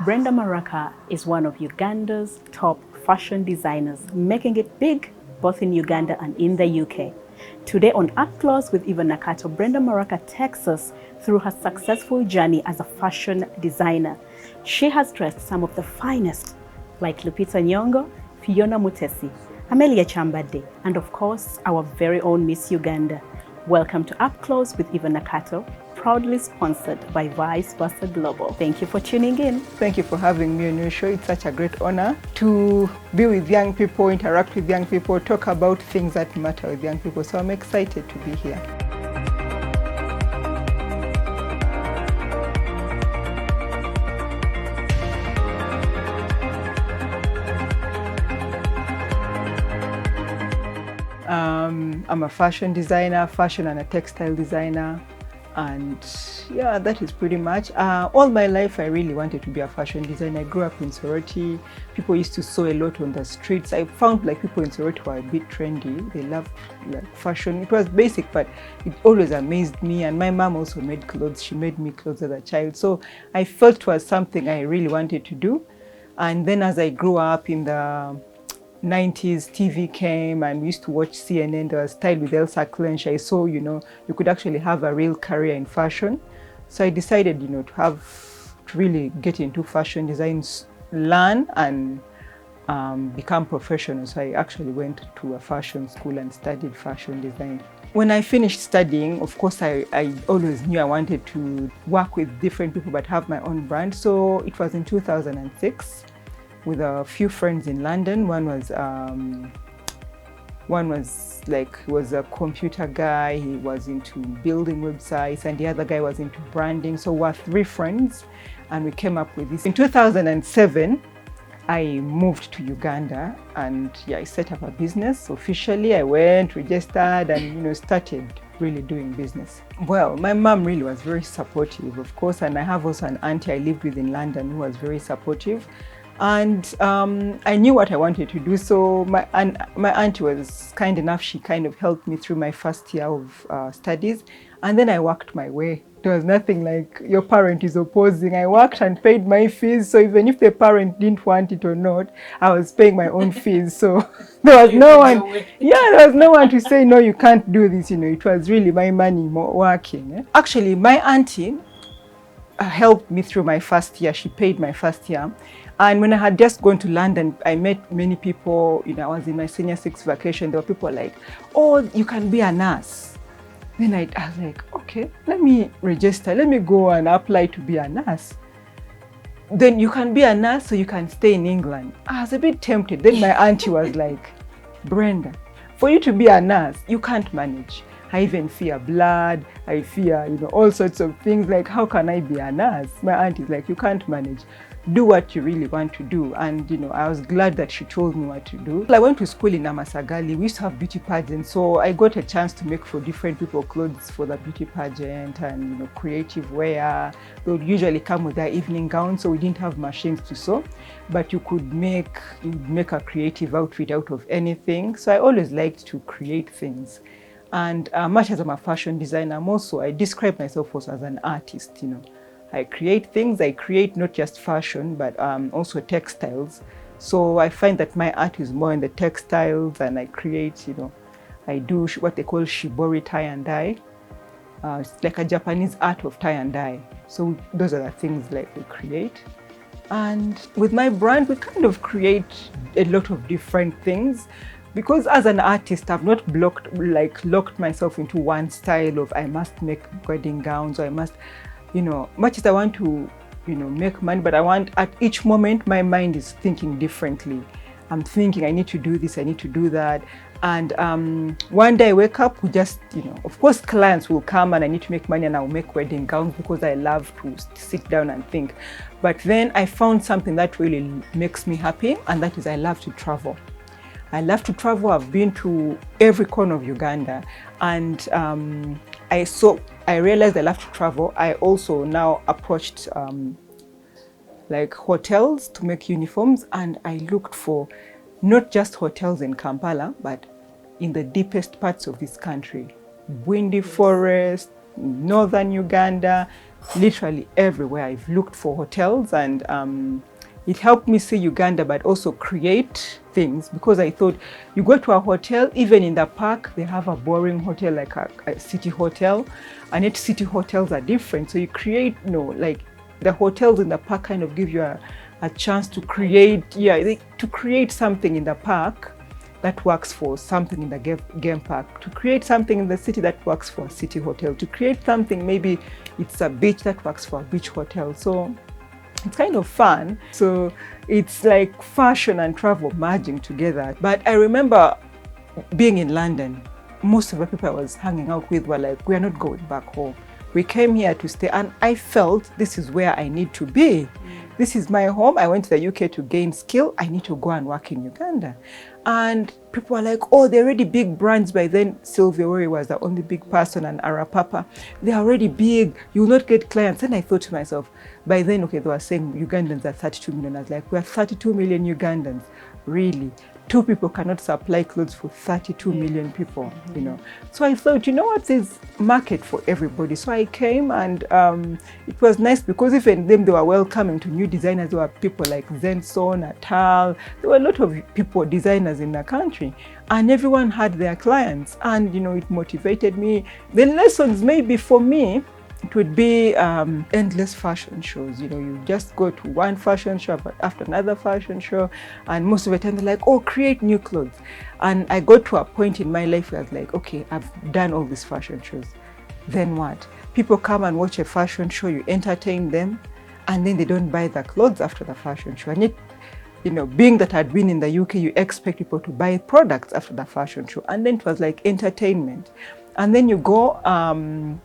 Brenda Maraka is one of Uganda's top fashion designers, making it big both in Uganda and in the UK. Today on Upclose with Nakato, Brenda Maraka takes us through her successful journey as a fashion designer. She has dressed some of the finest, like Lupita Nyongo, Phiona Mutesi, Amelia Chambade, and of course, our very own Miss Uganda. Welcome to Upclose with Nakato, proudly sponsored by Vice Versa Global. Thank you for tuning in. Thank you for having me on your show. It's such a great honor to be with young people, interact with young people, talk about things that matter with young people. So I'm excited to be here. I'm a fashion designer, fashion and a textile designer. And yeah, that is pretty much. All my life, I really wanted to be a fashion designer. I grew up in Soroti. People used to sew a lot on the streets. I found like people in Soroti were a bit trendy. They loved like fashion. It was basic, but it always amazed me. And my mom also made clothes. She made me clothes as a child. So I felt it was something I really wanted to do. And then as I grew up in the 90s, TV came and we used to watch CNN. There was Style with Elsa Clench. I saw, you could actually have a real career in fashion. So I decided, to really get into fashion design, learn and become professional. So I actually went to a fashion school and studied fashion design. When I finished studying, of course, I always knew I wanted to work with different people but have my own brand. So it was in 2006. With a few friends in London. One was a computer guy. He was into building websites, and the other guy was into branding. So we're three friends, and we came up with this. In 2007, I moved to Uganda, and I set up a business officially. I went, registered, and started really doing business. Well, my mom really was very supportive, of course, and I have also an auntie I lived with in London who was very supportive. And I knew what I wanted to do, so my auntie was kind enough. She kind of helped me through my first year of studies, and then I worked my way. There was nothing like your parent is opposing. I worked and paid my fees, so even if the parent didn't want it or not, I was paying my own fees. So there was no one. Yeah, there was no one to say no, you can't do this. It was really my money working. Actually, my auntie helped me through my first year. She paid my first year. And when I had just gone to London, I met many people. I was in my senior six vacation. There were people like, oh, you can be a nurse. Then I was like, okay, let me register. Let me go and apply to be a nurse. Then you can be a nurse so you can stay in England. I was a bit tempted. Then my auntie was like, Brenda, for you to be a nurse, you can't manage. I even fear blood. I fear, all sorts of things. Like, how can I be a nurse? My aunt is like, you can't manage. Do what you really want to do. And, I was glad that she told me what to do. I went to school in Amasagali. We used to have beauty pageants. So I got a chance to make for different people clothes for the beauty pageant and, creative wear. They would usually come with their evening gowns. So we didn't have machines to sew, but you could make a creative outfit out of anything. So I always liked to create things. And much as I'm a fashion designer, I describe myself also as an artist, I create things. I create not just fashion, but also textiles. So I find that my art is more in the textiles, and I create, I do what they call shibori tie and dye. It's like a Japanese art of tie and dye. So those are the things like we create. And with my brand, we kind of create a lot of different things. Because as an artist, I've not locked myself into one style of I must make wedding gowns, or I must, much as I want to, make money, but I want at each moment, my mind is thinking differently. I'm thinking I need to do this, I need to do that. And one day I wake up, we just, of course clients will come and I need to make money and I'll make wedding gowns because I love to sit down and think. But then I found something that really makes me happy, and that is I love to travel. I love to travel. I've been to every corner of Uganda, and I realized I love to travel. I also now approached like hotels to make uniforms, and I looked for not just hotels in Kampala, but in the deepest parts of this country. Windy Forest, northern Uganda, literally everywhere. I've looked for hotels, and it helped me see Uganda, but also create things, because I thought you go to a hotel, even in the park, they have a boring hotel like a city hotel, and yet city hotels are different. So you create, like the hotels in the park kind of give you a chance to create, to create something in the park that works for something in the game park, to create something in the city that works for a city hotel, to create something, maybe it's a beach that works for a beach hotel. So it's kind of fun. So it's like fashion and travel merging together. But I remember being in London, most of the people I was hanging out with were like, we are not going back home. We came here to stay, and I felt this is where I need to be. This is my home. I went to the UK to gain skill. I need to go and work in Uganda. And people were like, oh, they're already big brands by then. Sylvia Worry was the only big person, and Arapapa. They're already big. You will not get clients. And I thought to myself, by then, okay, they were saying Ugandans are 32 million. I was like, we're 32 million Ugandans. Really? Two people cannot supply clothes for 32 million people, So I thought, you know what, there's market for everybody. So I came, and it was nice because even them, they were welcoming to new designers. There were people like Zenson, Natal. There were a lot of people, designers in the country, and everyone had their clients. And, it motivated me. The lessons maybe for me, it would be endless fashion shows. You just go to one fashion show after another fashion show, and most of the time they're like, oh, create new clothes. And I got to a point in my life where I was like, okay, I've done all these fashion shows. Then what? People come and watch a fashion show, you entertain them, and then they don't buy the clothes after the fashion show. And yet, being that I'd been in the UK, you expect people to buy products after the fashion show. And then it was like entertainment. And then you go and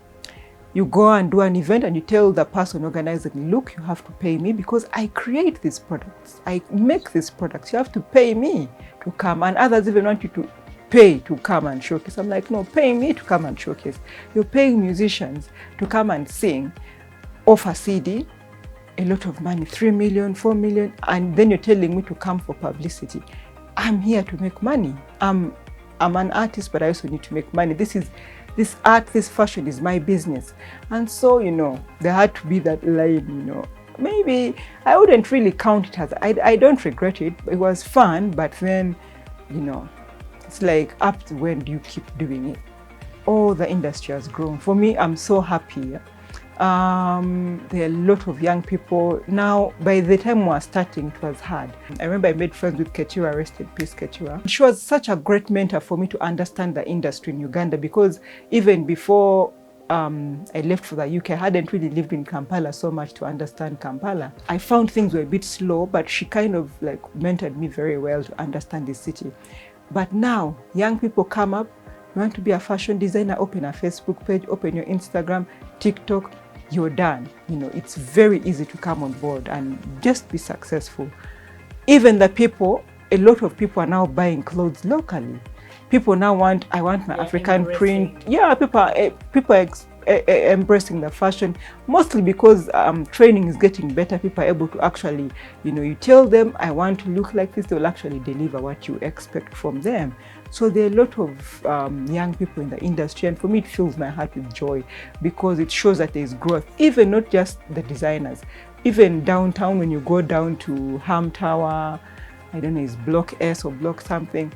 do an event, and you tell the person organizing, look, you have to pay me because I create these products. I make these products. You have to pay me to come. And others even want you to pay to come and showcase. I'm like, no, pay me to come and showcase. You're paying musicians to come and sing, off a CD, a lot of money, 3 million, 4 million, and then you're telling me to come for publicity. I'm here to make money. I'm an artist, but I also need to make money. This art, this fashion is my business. And so, there had to be that line, Maybe I wouldn't really count it as, I don't regret it. It was fun, but then, it's like, up to when do you keep doing it? Oh, the industry has grown. For me, I'm so happy. There are a lot of young people. Now, by the time we were starting, it was hard. I remember I made friends with Ketura, rest in peace, Ketura. She was such a great mentor for me to understand the industry in Uganda, because even before I left for the UK, I hadn't really lived in Kampala so much to understand Kampala. I found things were a bit slow, but she kind of like mentored me very well to understand the city. But now, young people come up, you want to be a fashion designer, open a Facebook page, open your Instagram, TikTok, you're done. It's very easy to come on board and just be successful. Even a lot of people are now buying clothes locally. People now I want my African print. Yeah, people are embracing the fashion, mostly because training is getting better. People are able to actually, you tell them, I want to look like this, they'll actually deliver what you expect from them. So there are a lot of young people in the industry, and for me it fills my heart with joy, because it shows that there is growth, even not just the designers. Even downtown, when you go down to Ham Tower, I don't know, it's Block S or Block something,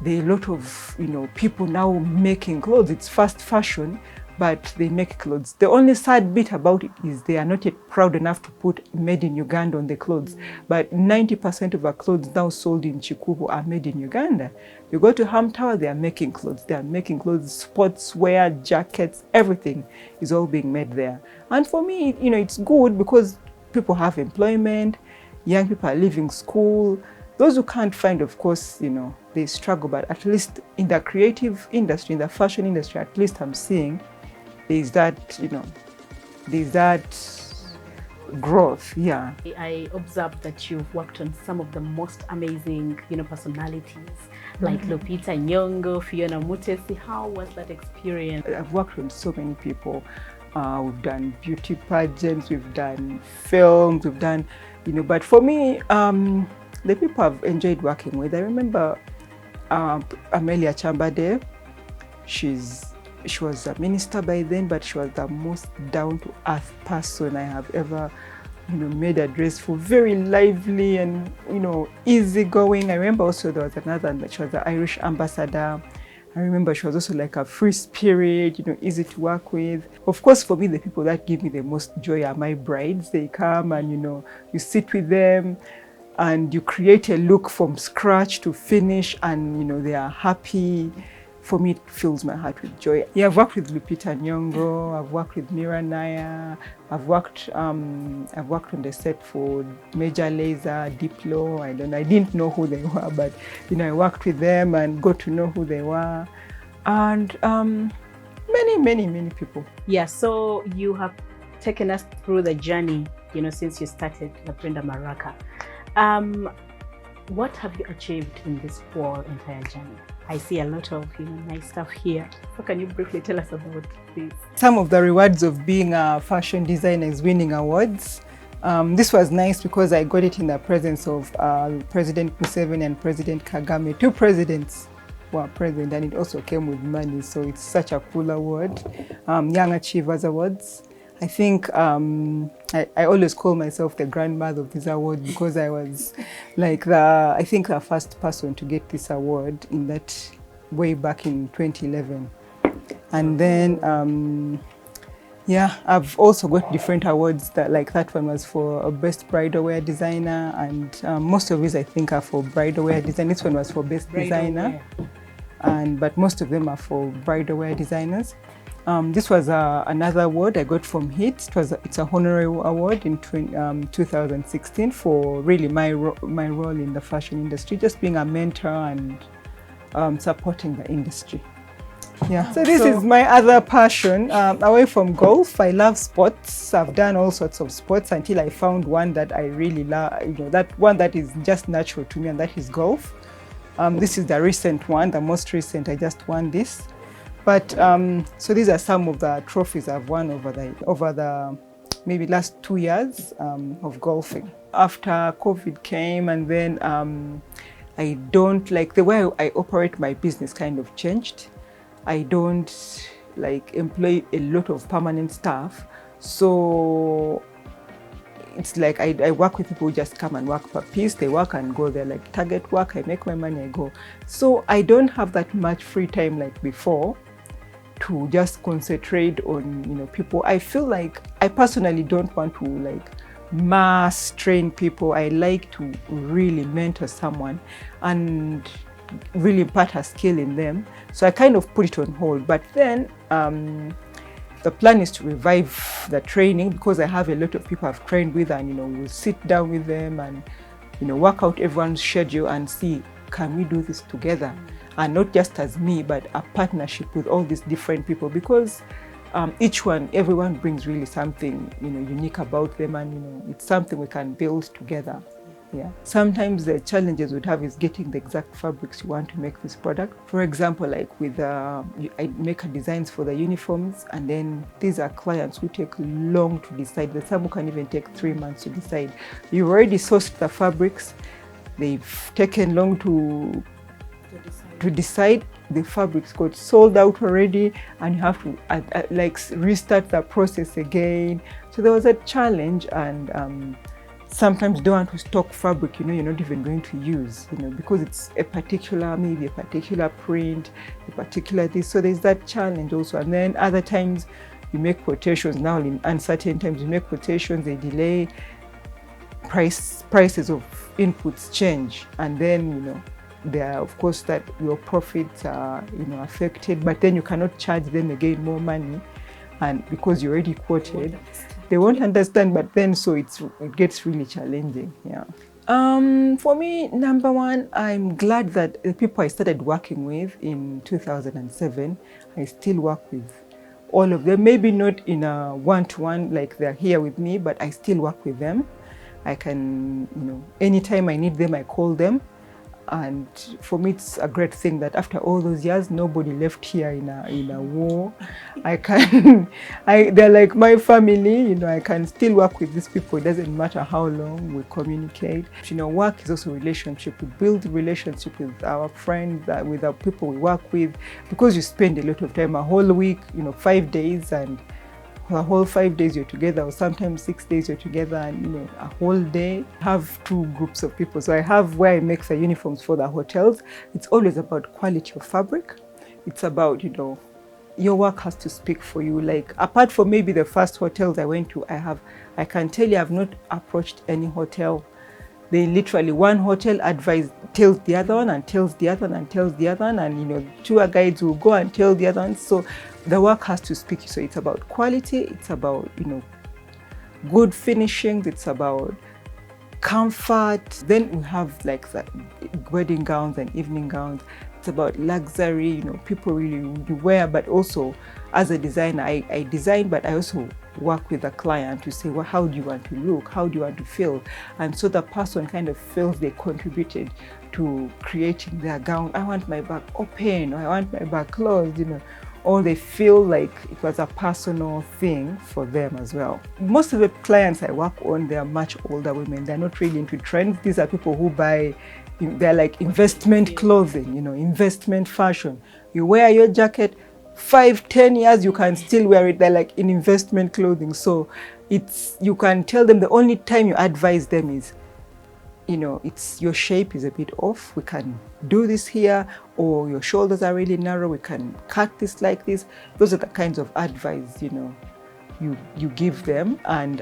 there are a lot of people now making clothes. It's fast fashion, but they make clothes. The only sad bit about it is they are not yet proud enough to put made in Uganda on the clothes. But 90% of our clothes now sold in Chikubu are made in Uganda. You go to Ham Tower, they are making clothes. They are making clothes, sportswear, jackets, everything is all being made there. And for me, it's good because people have employment, young people are leaving school. Those who can't find, of course, they struggle, but at least in the creative industry, in the fashion industry, at least I'm seeing there's that, there's that growth, yeah. I observed that you've worked on some of the most amazing, personalities, like Lupita Nyongo, Phiona Mutesi. How was that experience? I've worked on so many people. We've done beauty pageants, we've done films, we've done, but for me, the people I've enjoyed working with, I remember Amelia Chambade. She's She was a minister by then, but she was the most down-to-earth person I have ever, made a dress for. Very lively and, easygoing. I remember also there was another, she was the Irish ambassador. I remember she was also like a free spirit, easy to work with. Of course, for me, the people that give me the most joy are my brides. They come and, you sit with them and you create a look from scratch to finish, and, they are happy. For me, it fills my heart with joy. Yeah, I've worked with Lupita Nyongo, I've worked with Mira Naya, I've worked on the set for Major Lazer, Diplo. I didn't know who they were, but I worked with them and got to know who they were, and many people. Yeah, so you have taken us through the journey, since you started the Brenda Maraka. What have you achieved in this whole entire journey? I see a lot of nice stuff here. So can you briefly tell us about this? Some of the rewards of being a fashion designer is winning awards. This was nice because I got it in the presence of President Museveni and President Kagame. Two presidents were present, and it also came with money, so it's such a cool award. Young Achievers Awards. I think I always call myself the grandmother of this award because I was like the first person to get this award in that way back in 2011. And then I've also got different awards that one was for a best bridal wear designer, and most of these I think are for bridal wear design. This one was for best designer, but most of them are for bridal wear designers. This was another award I got from HIT. It's a honorary award in 2016 for really my role in the fashion industry, just being a mentor and supporting the industry. Yeah. So this is my other passion. Away from golf, I love sports. I've done all sorts of sports until I found one that I really love, that one that is just natural to me, and that is golf. This is the recent one, the most recent. I just won this. But so these are some of the trophies I've won over the maybe last 2 years of golfing. After COVID came, and then I don't like the way I operate my business kind of changed. I don't employ a lot of permanent staff, so it's like I work with people who just come and work per piece. They work and go. They're like target work. I make my money, I go. So I don't have that much free time like before to just concentrate on people. I feel like I personally don't want to mass train people. I like to really mentor someone and really impart a skill in them. So I kind of put it on hold. But then the plan is to revive the training because I have a lot of people I've trained with, and we'll sit down with them and work out everyone's schedule and see, can we do this together? And not just as me, but a partnership with all these different people, because everyone brings really something unique about them, and it's something we can build together. Yeah. Sometimes the challenges we'd have is getting the exact fabrics you want to make this product. For example, like with I make designs for the uniforms, and then these are clients who take long to decide. There's some who can even take 3 months to decide. You've already sourced the fabrics. They've taken long to decide. The fabrics got sold out already, and you have to restart the process again. So there was a challenge, and sometimes you don't want to stock fabric you're not even going to use, because it's maybe a particular print, a particular this. So there's that challenge also. And then other times you make quotations. Now in uncertain times you make quotations, they delay, prices of inputs change, and then there are of course that your profits are affected, but then you cannot charge them again more money, and because you already quoted, they won't understand. But then so it gets really challenging. Yeah. For me, number one, I'm glad that the people I started working with in 2007, I still work with all of them. Maybe not in a one-to-one like they're here with me, but I still work with them. I can, anytime I need them, I call them. And for me, it's a great thing that after all those years, nobody left here in a war. They're like my family, you know, I can still work with these people. It doesn't matter how long we communicate. You know, work is also a relationship. We build relationship with our friends, with our people we work with, because you spend a lot of time, a whole week, you know, 5 days, and a whole 5 days you're together, or sometimes 6 days you're together, and you know, a whole day. I have 2 groups of people. So I have where I make the uniforms for the hotels. It's always about quality of fabric. It's about, you know, your work has to speak for you. Like, apart from maybe the first hotels I went to, I can tell you I've not approached any hotel. They literally, one hotel tells the other one, and tells the other one, and tells the other one, and you know, tour guides will go and tell the other one. So the work has to speak. So it's about quality, it's about, you know, good finishings, it's about comfort. Then we have like the wedding gowns and evening gowns. It's about luxury, you know, people really wear, but also as a designer, I design, but I also work with the client to say, well, how do you want to look? How do you want to feel? And so the person kind of feels they contributed to creating their gown. I want my back open, or I want my back closed, you know, or they feel like it was a personal thing for them as well. Most of the clients I work on, they are much older women. They're not really into trends. These are people who buy, they're like investment clothing, you know, investment fashion. You wear your jacket, 5-10 years, you can still wear it. They're like in investment clothing. So you can tell them the only time you advise them is, you know, it's your shape is a bit off. We can do this here, or your shoulders are really narrow. We can cut this like this. Those are the kinds of advice, you know, you give them. And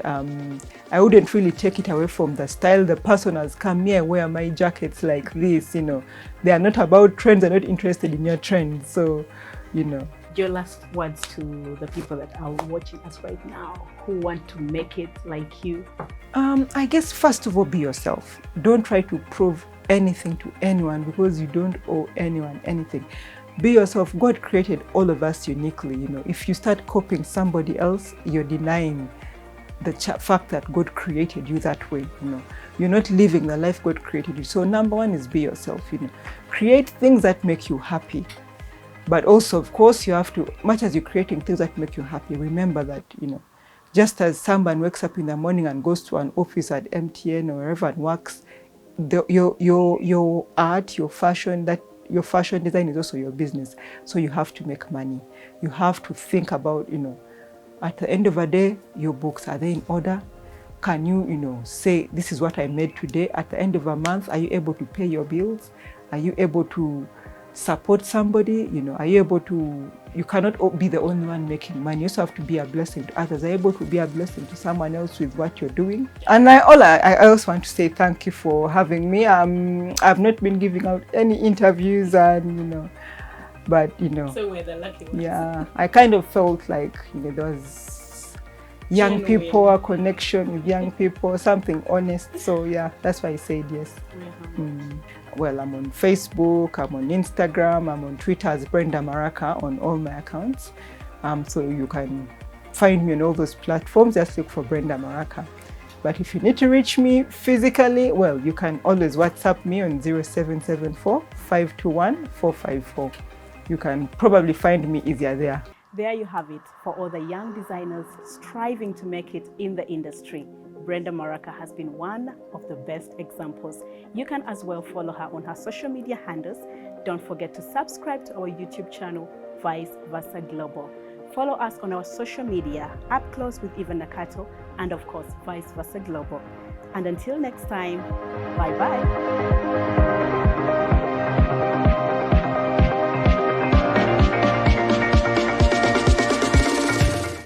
I wouldn't really take it away from the style. The person has come here, wear my jackets like this, you know. They are not about trends. They're not interested in your trends. So, you know. Your last words to the people that are watching us right now who want to make it like you? I guess first of all, be yourself. Don't try to prove anything to anyone, because you don't owe anyone anything. Be yourself. God created all of us uniquely. You know, if you start copying somebody else, you're denying the fact that God created you that way. You know, you're not living the life God created you. So number one is be yourself. You know, create things that make you happy. But also, of course, you have to, much as you're creating things that make you happy, remember that, you know, just as someone wakes up in the morning and goes to an office at MTN or wherever and works, your art, your fashion design is also your business. So you have to make money. You have to think about, you know, at the end of the day, your books, are they in order? Can you, you know, say, this is what I made today? At the end of a month, are you able to pay your bills? Are you able to support somebody? You know, are you able to, you cannot be the only one making money. You also have to be a blessing to others. Are you able to be a blessing to someone else with what you're doing? And I also want to say thank you for having me. I've not been giving out any interviews, and you know, but you know, so we're the lucky ones. Yeah, I kind of felt like, you know, there was young people, a connection with young people, something honest. So yeah, that's why I said yes. Well, I'm on Facebook, I'm on Instagram, I'm on Twitter as Brenda Maraka on all my accounts. So you can find me on all those platforms. Just look for Brenda Maraka. But if you need to reach me physically, well, you can always WhatsApp me on 0774 521 454. You can probably find me easier there. There you have it, for all the young designers striving to make it in the industry. Brenda Maraka has been one of the best examples. You can as well follow her on her social media handles. Don't forget to subscribe to our YouTube channel, Vice Versa Global. Follow us on our social media, Upclose with Nakato, and of course, Vice Versa Global. And until next time, bye-bye.